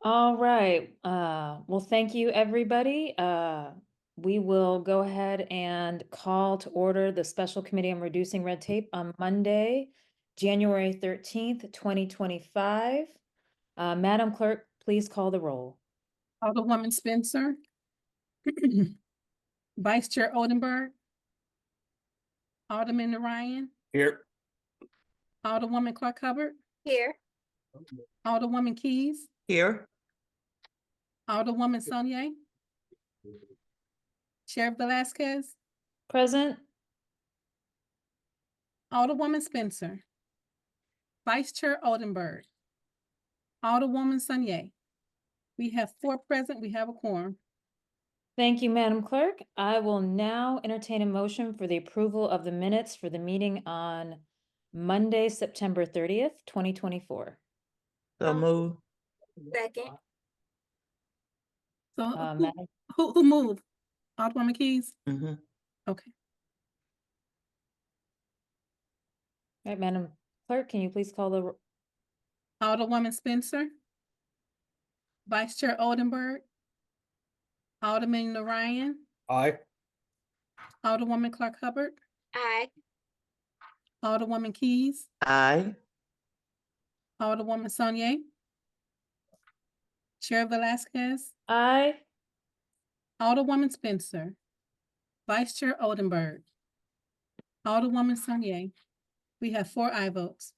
All right. Well, thank you, everybody. We will go ahead and call to order the Special Committee on Reducing Red Tape on Monday, January 13th, 2025. Madam Clerk, please call the roll. Alderwoman Spencer. Vice Chair Oldenburg. Alderman Narayan. Here. Alderwoman ClarkHubbard. Here. Alderwoman Keys. Here. Alderwoman Sonnier. Sheriff Velazquez. Present. Alderwoman Spencer. Vice Chair Oldenburg. Alderwoman Sonnier. We have 4 present. We have a quorum. Thank you, Madam Clerk. I will now entertain a motion for the approval of the minutes for the meeting on Monday, September 30th, 2024. So move. Second. So Madam who moved? Alderwoman Keys? Mm-hmm. Okay. All right, Madam Clerk, can you please call the Alderwoman Spencer. Vice Chair Oldenburg. Alderman Narayan. Aye. Alderwoman ClarkHubbard. Aye. Alderwoman Keys. Aye. Alderwoman Sonnier. Sheriff Velazquez. Aye. Alderwoman Spencer. Vice Chair Oldenburg. Alderwoman Sonnier. We have 4 aye votes.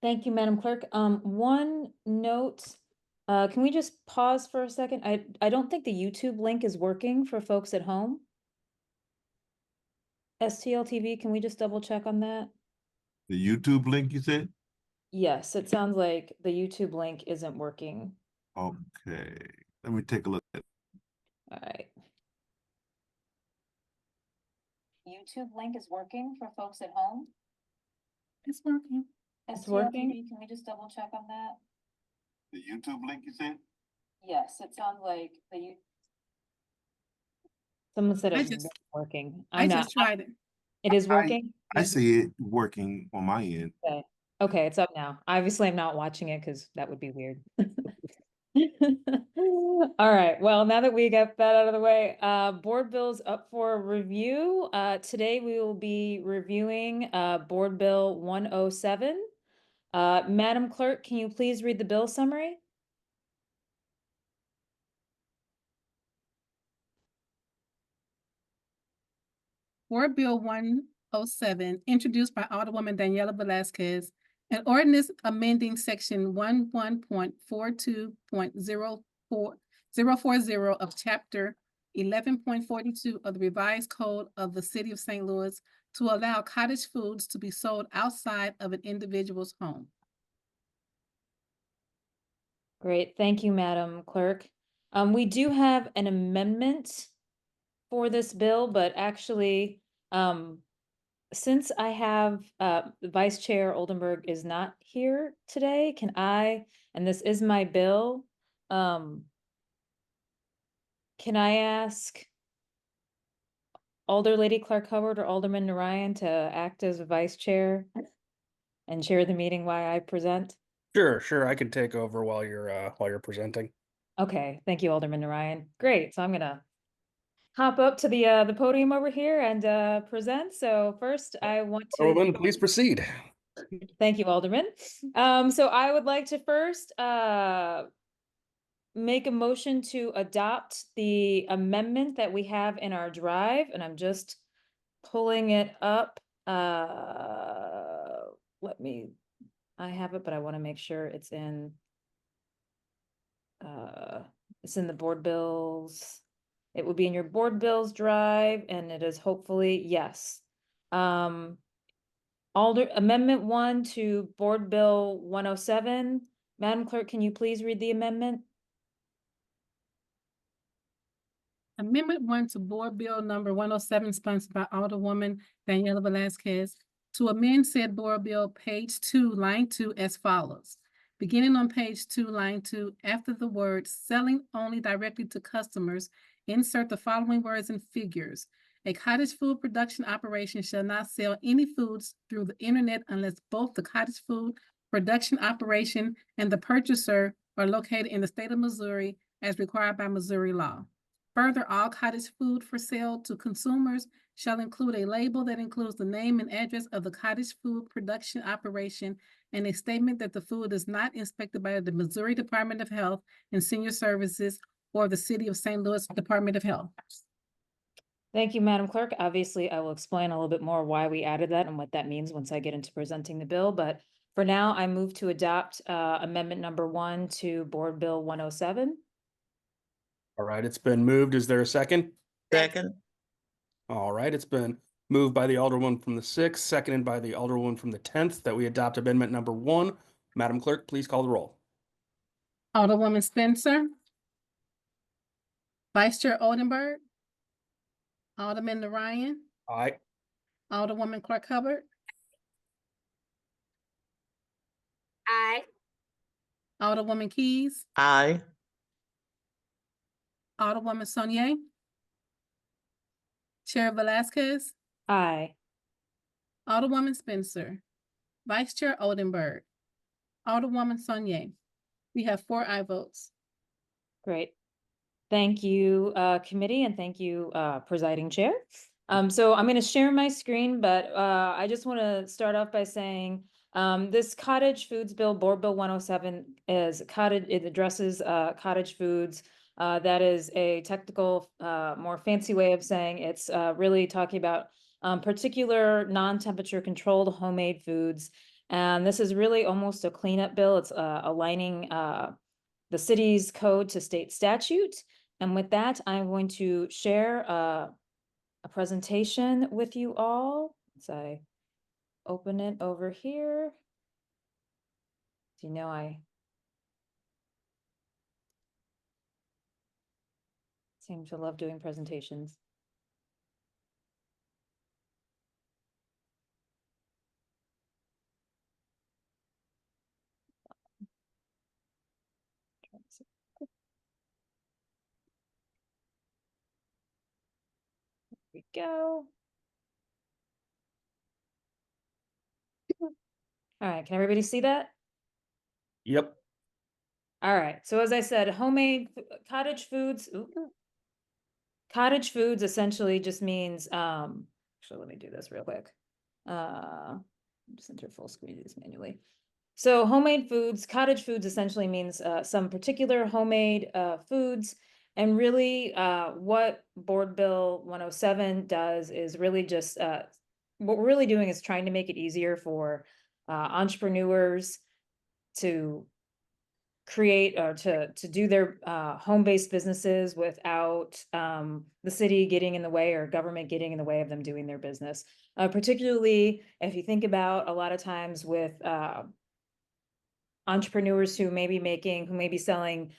Thank you, Madam Clerk. One note, can we just pause for a second? I don't think the YouTube link is working for folks at home. STL TV, can we just double check on that? The YouTube link, you said? Yes, it sounds like the YouTube link isn't working. Okay, let me take a look at it. All right. YouTube link is working for folks at home? It's working. It's STL working? TV, can we just double check on that? The YouTube link, you said? Yes, it sounds like someone said I it's just- not working. I just tried it. It is working? I see it working on my end. Okay. Okay, it's up now. Obviously, I'm not watching it because that would be weird. All right. Well, now that we got that out of the way, board bills up for review. Today we will be reviewing Board Bill 107. Madam Clerk, can you please read the bill summary? Board Bill 107, introduced by Alderwoman Daniela Velazquez, an ordinance amending section 11.42.040 of chapter 11.42 of the revised code of the city of St. Louis to allow cottage foods to be sold outside of an individual's home. Great. Thank you, Madam Clerk. We do have an amendment for this bill, but actually, since I have Vice Chair Oldenburg is not here today, can I, and this is my bill, can I ask Alder Lady ClarkHubbard or Alderman Narayan to act as a vice chair and chair the meeting while I present? Sure. I can take over while you're presenting. Okay, thank you, Alderman Narayan. Great. So I'm gonna hop up to the podium over here and present. So first I want to Alderman, please proceed. thank you, Alderman. So I would like to first make a motion to adopt the amendment that we have in our drive, and I'm just pulling it up. I have it, but I want to make sure it's in the board bills. It will be in your board bills drive, and it is hopefully, yes. Amendment 1 to Board Bill 107. Madam Clerk, can you please read the amendment? Amendment 1 to Board Bill number 107, sponsored by Alderwoman Daniela Velazquez, to amend said Board Bill page 2, line 2 as follows. Beginning on page 2, line 2, after the word selling only directly to customers, insert the following words and figures. A cottage food production operation shall not sell any foods through the internet unless both the cottage food production operation and the purchaser or located in the state of Missouri as required by Missouri law. Further, all cottage food for sale to consumers shall include a label that includes the name and address of the cottage food production operation and a statement that the food is not inspected by the Missouri Department of Health and Senior Services or the City of St. Louis Department of Health. Thank you, Madam Clerk. Obviously, I will explain a little bit more why we added that and what that means once I get into presenting the bill. But for now, I move to adopt amendment number 1 to Board Bill 107. All right, it's been moved. Is there a second? Second. All right, it's been moved by the Alderwoman from the 6th, seconded by the Alderwoman from the 10th, that we adopt amendment number 1. Madam Clerk, please call the roll. Alderwoman Spencer. Vice Chair Oldenburg. Alderman Narayan. Aye. Alderwoman ClarkHubbard. Aye. Alderwoman Keys. Aye. Alderwoman Sonnier. Chair Velazquez. Aye. Alderwoman Spencer. Vice Chair Oldenburg. Alderwoman Sonnier. We have 4 aye votes. Great. Thank you, committee, and thank you, presiding chair. So I'm going to share my screen, but I just want to start off by saying this Cottage Foods Bill, Board Bill 107, is it addresses cottage foods. That is a technical, more fancy way of saying it's really talking about particular non-temperature controlled homemade foods. And this is really almost a cleanup bill. It's aligning the city's code to state statute. And with that, I'm going to share a presentation with you all. As I open it over here. You know, I seem to love doing presentations. Here we go. All right, can everybody see that? Yep. All right, so as I said, cottage foods. Cottage foods essentially just means, actually, let me do this real quick. Just enter full screen, do this manually. So cottage foods essentially means some particular homemade foods. And really what Board Bill 107 does is really just, what we're really doing is trying to make it easier for entrepreneurs to create or to do their home-based businesses without the city getting in the way or government getting in the way of them doing their business. Particularly if you think about a lot of times with entrepreneurs who may be selling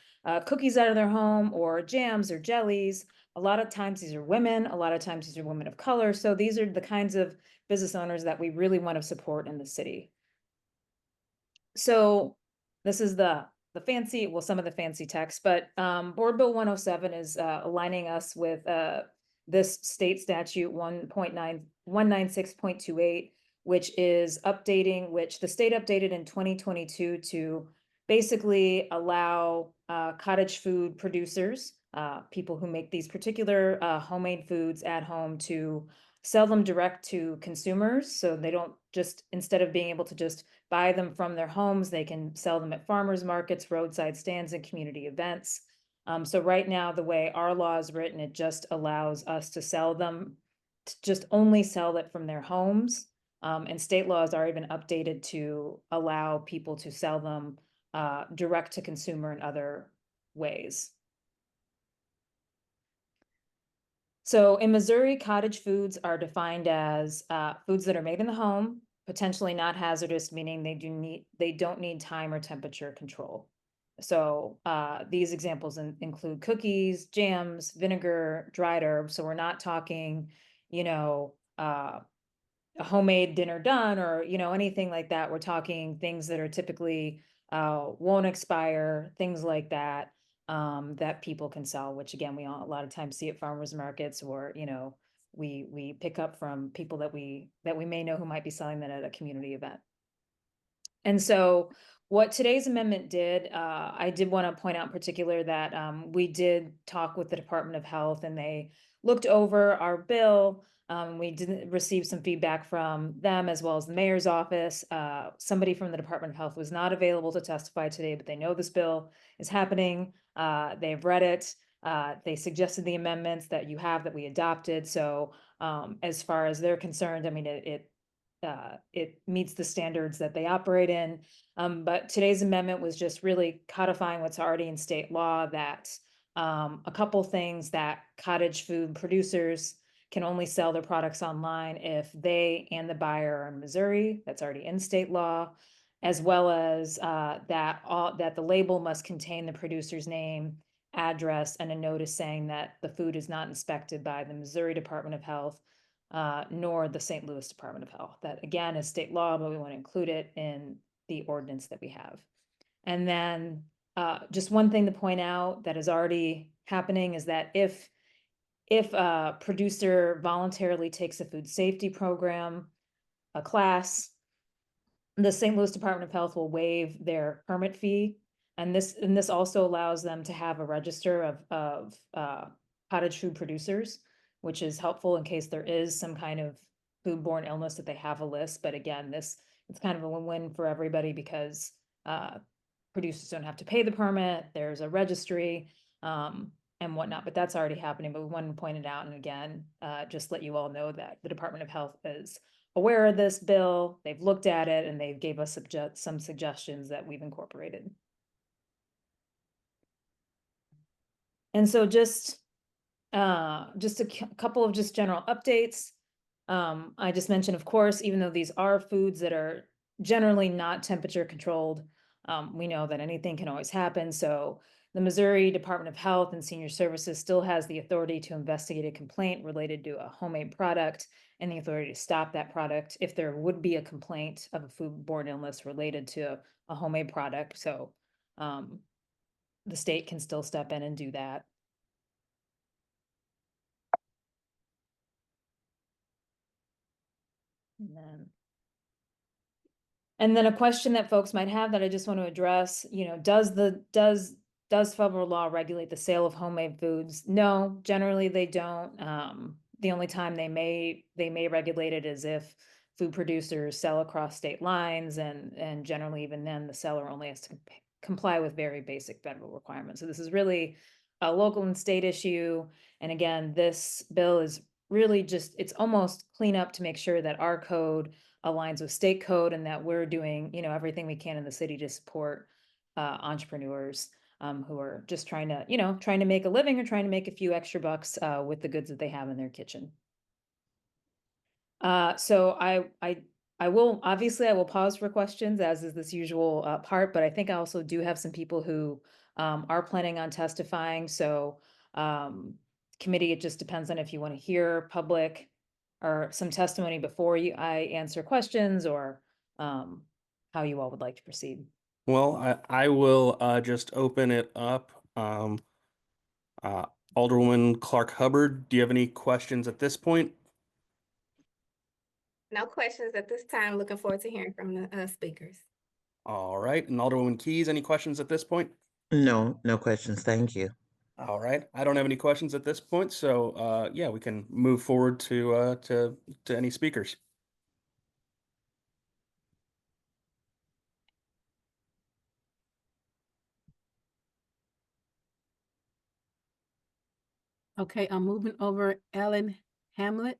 cookies out of their home or jams or jellies. A lot of times these are women, a lot of times these are women of color. So these are the kinds of business owners that we really want to support in the city. So this is some of the fancy text, but Board Bill 107 is aligning us with this state statute 196.28, which the state updated in 2022 to basically allow cottage food producers, people who make these particular homemade foods at home, to sell them direct to consumers. So they don't instead of being able to just buy them from their homes, they can sell them at farmers markets, roadside stands, and community events. So right now, the way our law is written, it just allows us to only sell it from their homes. And state laws are even updated to allow people to sell them direct to consumer in other ways. So in Missouri, cottage foods are defined as foods that are made in the home, potentially not hazardous, meaning they don't need time or temperature control. So these examples include cookies, jams, vinegar, dried herbs. So we're not talking, a homemade dinner done or, anything like that. We're talking things that are typically won't expire, things like that, that people can sell, which again, we a lot of times see at farmers markets, or, we pick up from people that we may know who might be selling that at a community event. And so what today's amendment did, I did want to point out in particular that we did talk with the Department of Health and they looked over our bill. We didn't receive some feedback from them as well as the mayor's office. Somebody from the Department of Health was not available to testify today, but they know this bill is happening. They've read it. They suggested the amendments that you have that we adopted. So as far as they're concerned, I mean, it meets the standards that they operate in. But today's amendment was just really codifying what's already in state law, that a couple things, that cottage food producers can only sell their products online if they and the buyer are in Missouri. That's already in state law, as well as that the label must contain the producer's name, address, and a notice saying that the food is not inspected by the Missouri Department of Health, nor the St. Louis Department of Health. That again is state law, but we want to include it in the ordinance that we have. And then just one thing to point out that is already happening is that if a producer voluntarily takes a food safety program, a class, the St. Louis Department of Health will waive their permit fee. And this also allows them to have a register of cottage food producers, which is helpful in case there is some kind of foodborne illness that they have a list. But again, it's kind of a win-win for everybody because producers don't have to pay the permit. There's a registry and whatnot, but that's already happening. But we wanted to point it out. And again, just let you all know that the Department of Health is aware of this bill. They've looked at it and they gave us some suggestions that we've incorporated. And so just a couple of just general updates. I just mentioned, of course, even though these are foods that are generally not temperature controlled, we know that anything can always happen. So the Missouri Department of Health and Senior Services still has the authority to investigate a complaint related to a homemade product and the authority to stop that product if there would be a complaint of a foodborne illness related to a homemade product. So the state can still step in and do that. And then a question that folks might have that I just want to address, does federal law regulate the sale of homemade foods? No, generally they don't. The only time they may regulate it is if food producers sell across state lines, and generally even then the seller only has to comply with very basic federal requirements. So this is really a local and state issue. And again, this bill is really just, it's almost cleanup to make sure that our code aligns with state code and that we're doing, everything we can in the city to support entrepreneurs who are just trying to make a living or trying to make a few extra bucks with the goods that they have in their kitchen. So I will pause for questions, as is this usual part, but I think I also do have some people who are planning on testifying. So committee, it just depends on if you want to hear public or some testimony before I answer questions, or how you all would like to proceed. Well, I will just open it up. Alderwoman ClarkHubbard, do you have any questions at this point? No questions at this time. Looking forward to hearing from the speakers. All right. And Alderwoman Keys, any questions at this point? No, no questions. Thank you. All right. I don't have any questions at this point. So yeah, we can move forward to any speakers. Okay, I'm moving over Ellen Hamlet.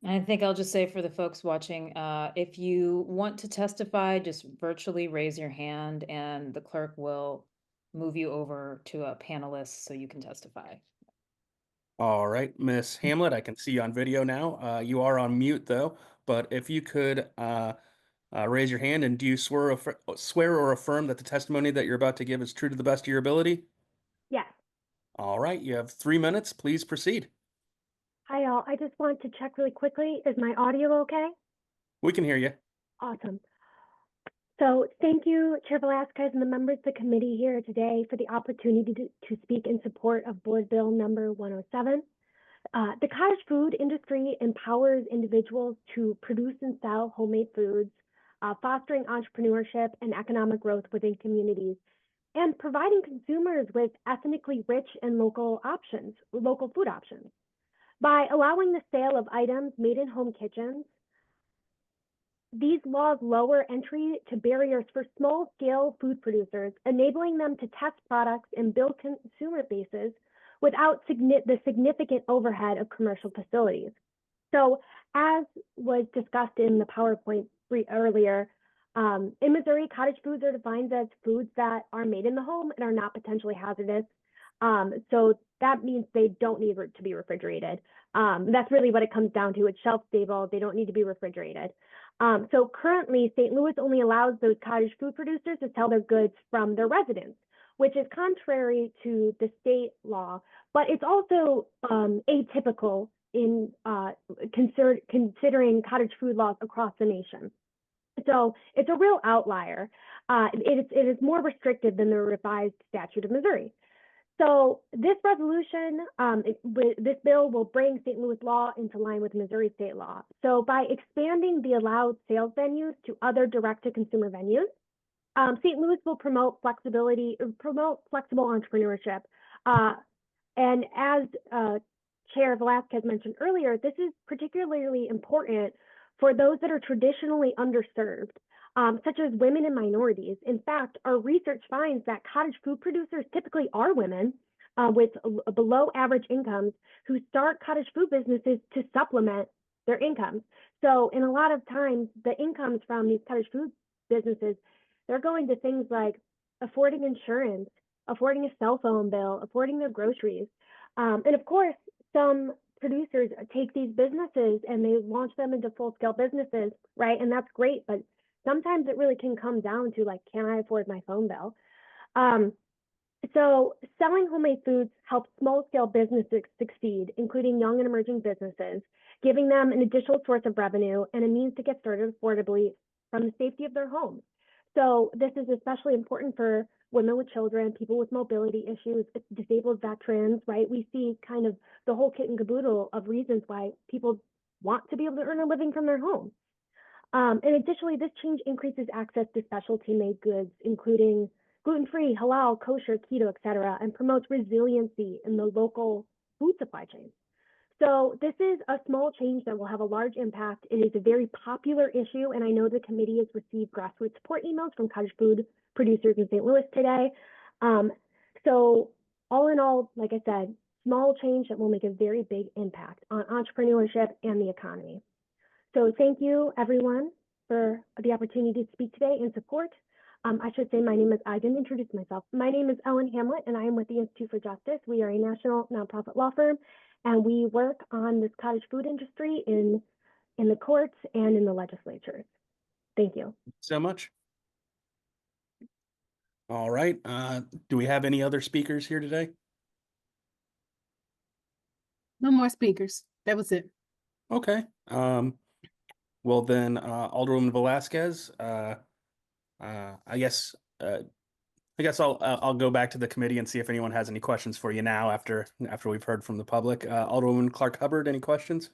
I think I'll just say for the folks watching, if you want to testify, just virtually raise your hand and the clerk will move you over to a panelist so you can testify. All right, Miss Hamlet, I can see you on video now. You are on mute though, but if you could raise your hand, and do you swear or affirm that the testimony that you're about to give is true to the best of your ability? Yes. All right, you have 3 minutes. Please proceed. Hi, all. I just want to check really quickly. Is my audio okay? We can hear you. Awesome. So thank you, Chair Velazquez and the members of the committee here today for the opportunity to speak in support of Board Bill number 107. The cottage food industry empowers individuals to produce and sell homemade foods, fostering entrepreneurship and economic growth within communities, and providing consumers with ethnically rich and local food options. By allowing the sale of items made in home kitchens, these laws lower entry to barriers for small-scale food producers, enabling them to test products and build consumer bases without the significant overhead of commercial facilities. So, as was discussed in the PowerPoint earlier, in Missouri, cottage foods are defined as foods that are made in the home and are not potentially hazardous. So that means they don't need to be refrigerated. That's really what it comes down to. It's shelf stable. They don't need to be refrigerated. So currently, St. Louis only allows those cottage food producers to sell their goods from their residence, which is contrary to the state law, but it's also atypical in considering cottage food laws across the nation. So it's a real outlier. It is more restrictive than the revised statute of Missouri. So this resolution, this bill will bring St. Louis law into line with Missouri state law. So by expanding the allowed sales venues to other direct-to-consumer venues, St. Louis will promote flexible entrepreneurship. And as Chair Velazquez mentioned earlier, this is particularly important for those that are traditionally underserved, such as women and minorities. In fact, our research finds that cottage food producers typically are women with below average incomes who start cottage food businesses to supplement their incomes. So, in a lot of times, the incomes from these cottage food businesses, they're going to things like affording insurance, affording a cell phone bill, affording their groceries. And of course, some producers take these businesses and they launch them into full-scale businesses, right? And that's great, but sometimes it really can come down to like, can I afford my phone bill? So selling homemade foods helps small-scale businesses succeed, including young and emerging businesses, giving them an additional source of revenue and a means to get started affordably from the safety of their homes. So this is especially important for women with children, people with mobility issues, disabled veterans, right? We see kind of the whole kit and caboodle of reasons why people want to be able to earn a living from their home. And additionally, this change increases access to specialty made goods, including gluten-free, halal, kosher, keto, et cetera, and promotes resiliency in the local food supply chain. So this is a small change that will have a large impact. It is a very popular issue, and I know the committee has received grassroots support emails from cottage food producers in St. Louis today. So all in all, like I said, small change that will make a very big impact on entrepreneurship and the economy. So thank you, everyone, for the opportunity to speak today and support. I should say I didn't introduce myself. My name is Ellen Hamlet, and I am with the Institute for Justice. We are a national nonprofit law firm, and we work on this cottage food industry in the courts and in the legislatures. Thank you. So much. All right. Do we have any other speakers here today? No more speakers. That was it. Okay. Well then, Alderwoman Velazquez, I guess I'll go back to the committee and see if anyone has any questions for you now after we've heard from the public. Alderwoman ClarkHubbard, any questions?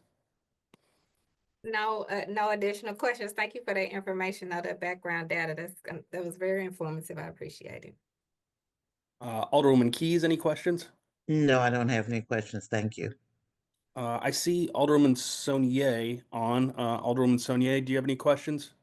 No, no additional questions. Thank you for that information, all that background data. That was very informative. I appreciate it. Alderwoman Keys, any questions? No, I don't have any questions. Thank you. I see Alderwoman Sonnier on. Alderwoman Sonnier, do you have any questions?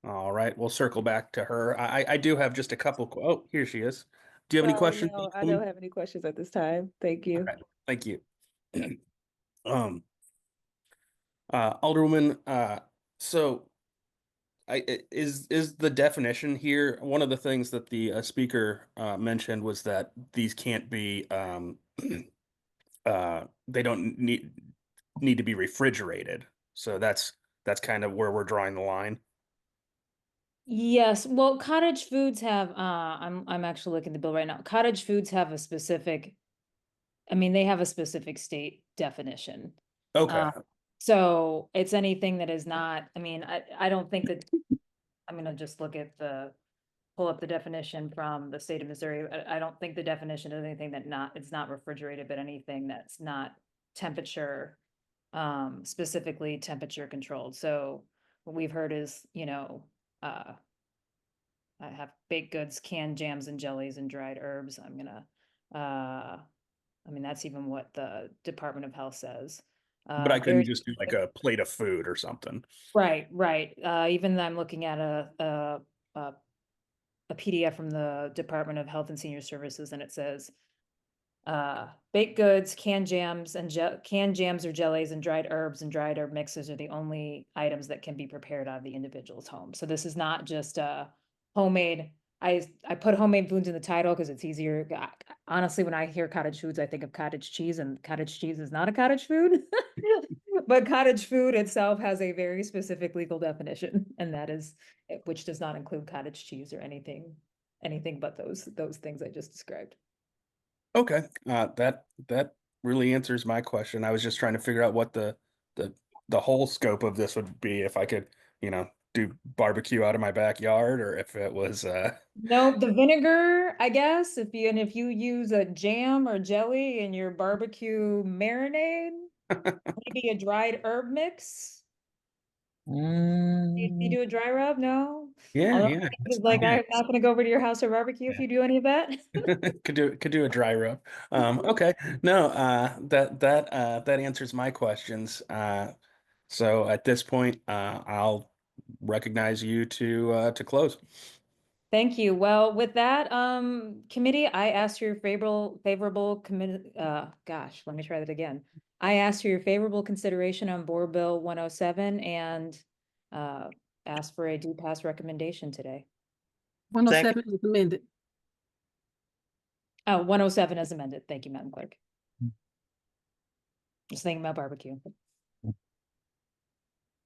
All right, we'll circle back to her. I do have just a couple. Oh, here she is. Do you have any questions? No, I don't have any questions at this time. Thank you. Okay, thank you. Alderwoman, so is the definition here, one of the things that the speaker mentioned was that these can't be they don't need to be refrigerated. So that's kind of where we're drawing the line. Yes, well, cottage foods have, I'm actually looking at the bill right now. Cottage foods have a specific, they have a specific state definition. Okay. So it's anything that is not, I don't think that, I'm gonna just look at the pull up the definition from the state of Missouri. I don't think the definition is anything it's not refrigerated, but anything that's not temperature, specifically temperature controlled. So what we've heard is, I have baked goods, canned jams and jellies and dried herbs. That's even what the Department of Health says. But I couldn't Very just do like a plate of food or something. right. Even I'm looking at a PDF from the Department of Health and Senior Services, and it says baked goods, canned jams or jellies and dried herbs and dried herb mixes are the only items that can be prepared out of the individual's home. So this is not just homemade. I put homemade foods in the title because it's easier. Honestly, when I hear cottage foods, I think of cottage cheese, and cottage cheese is not a cottage food. But cottage food itself has a very specific legal definition, and that is, which does not include cottage cheese or anything but those things I just described. Okay, that really answers my question. I was just trying to figure out what the whole scope of this would be, if I could, do barbecue out of my backyard, or if it was No, the vinegar, I guess, if you use a jam or jelly in your barbecue marinade, maybe a dried herb mix. You do a dry rub? No. yeah, Although yeah. it's like, I'm not gonna go over to your house or barbecue if you do any of that. Could do a dry rub. Okay. No, that answers my questions. So at this point, I'll recognize you to close. Thank you. Well, with that, committee, I asked your favorable committee, gosh, let me try that again. I asked for your favorable consideration on Board Bill 107 and asked for a do pass recommendation today. 107 is amended. Oh, 107 as amended. Thank you, Madam Clerk. Just thinking about barbecue.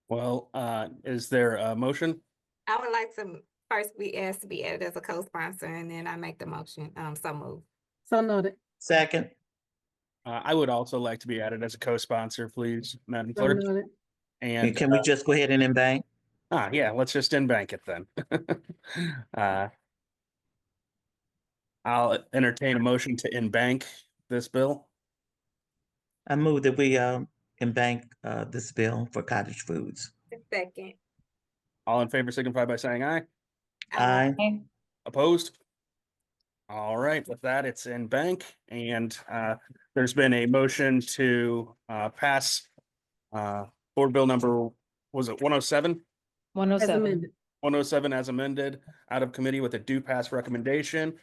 Well, is there a motion? I would like to first be asked to be added as a co-sponsor, and then I make the motion. So move. So noted. Second. I would also like to be added as a co-sponsor, please, Madam So Clerk. noted. And Can we just go ahead and embank? yeah, let's just bank it then. I'll entertain a motion to embank this bill. I move that we embank this bill for cottage foods. Second. All in favor signify by saying aye. Aye. Okay. Opposed? All right, with that, it's in bank, and there's been a motion to pass board bill number, was it 107? As 107. amended. 107 as amended, out of committee with a do pass recommendation.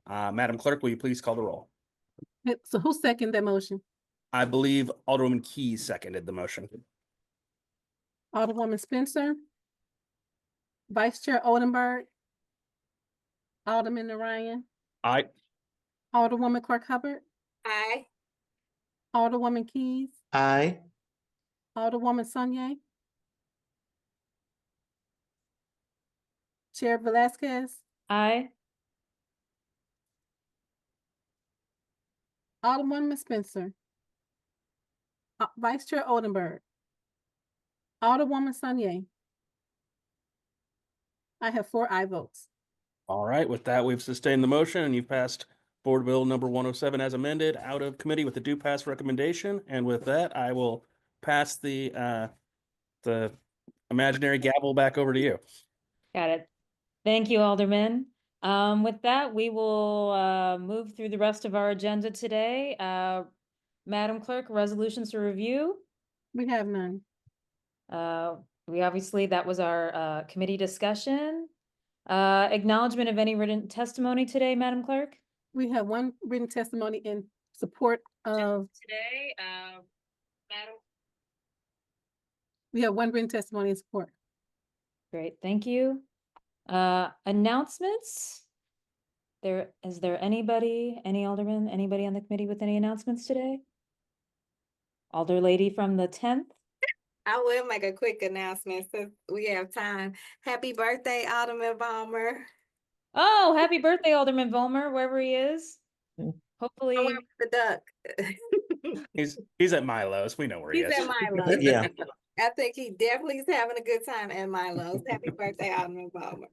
Madam Clerk, will you please call the roll? So who seconded that motion? I believe Alderwoman Keys seconded the motion. Alderwoman Spencer, Vice Chair Oldenburg, Alderman Narayan, Aye. Alderwoman ClarkHubbard, Aye. Alderwoman Keys, Aye. Alderwoman Sonnier, Chair Velazquez, Aye. Alderwoman Spencer, Vice Chair Oldenburg, Alderwoman Sonnier. I have 4 aye votes. All right, with that, we've sustained the motion, and you've passed board bill number 107 as amended out of committee with a do pass recommendation. And with that, I will pass the imaginary gavel back over to you. Got it. Thank you, Alderman. With that, we will move through the rest of our agenda today. Madam Clerk, resolutions to review. We have none. We obviously, that was our committee discussion. Acknowledgement of any written testimony today, Madam Clerk? We have 1 written testimony in support of, Today, Madam. we have 1 written testimony in support. Great, thank you. Announcements? Is there anybody, any alderman, anybody on the committee with any announcements today? Alder lady from the 10th? I will make a quick announcement since we have time. Happy birthday, Alderman Balmer. Oh, happy birthday, Alderman Vollmer, wherever he is. Hopefully. I went with the duck. He's at Milo's. We know where he He's is. at Milo's. Yeah. I think he definitely is having a good time at Milo's. Happy birthday, Alderman Balmer.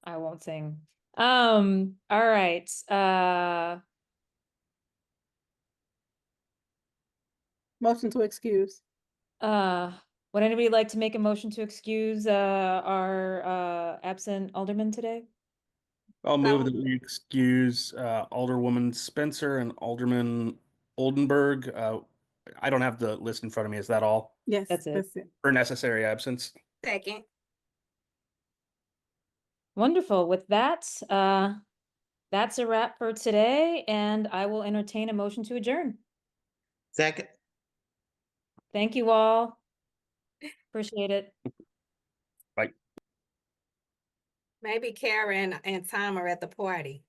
I won't sing. All right. Motion to excuse. Would anybody like to make a motion to excuse our absent alderman today? I'll move that we excuse Alderwoman Spencer and Alderman Oldenburg. I don't have the list in front of me. Is that all? Yes, That's it. that's it. For necessary absence. Second. Wonderful. With that, that's a wrap for today, and I will entertain a motion to adjourn. Second. Thank you all. Appreciate it. Bye. Maybe Karen and Tom are at the party.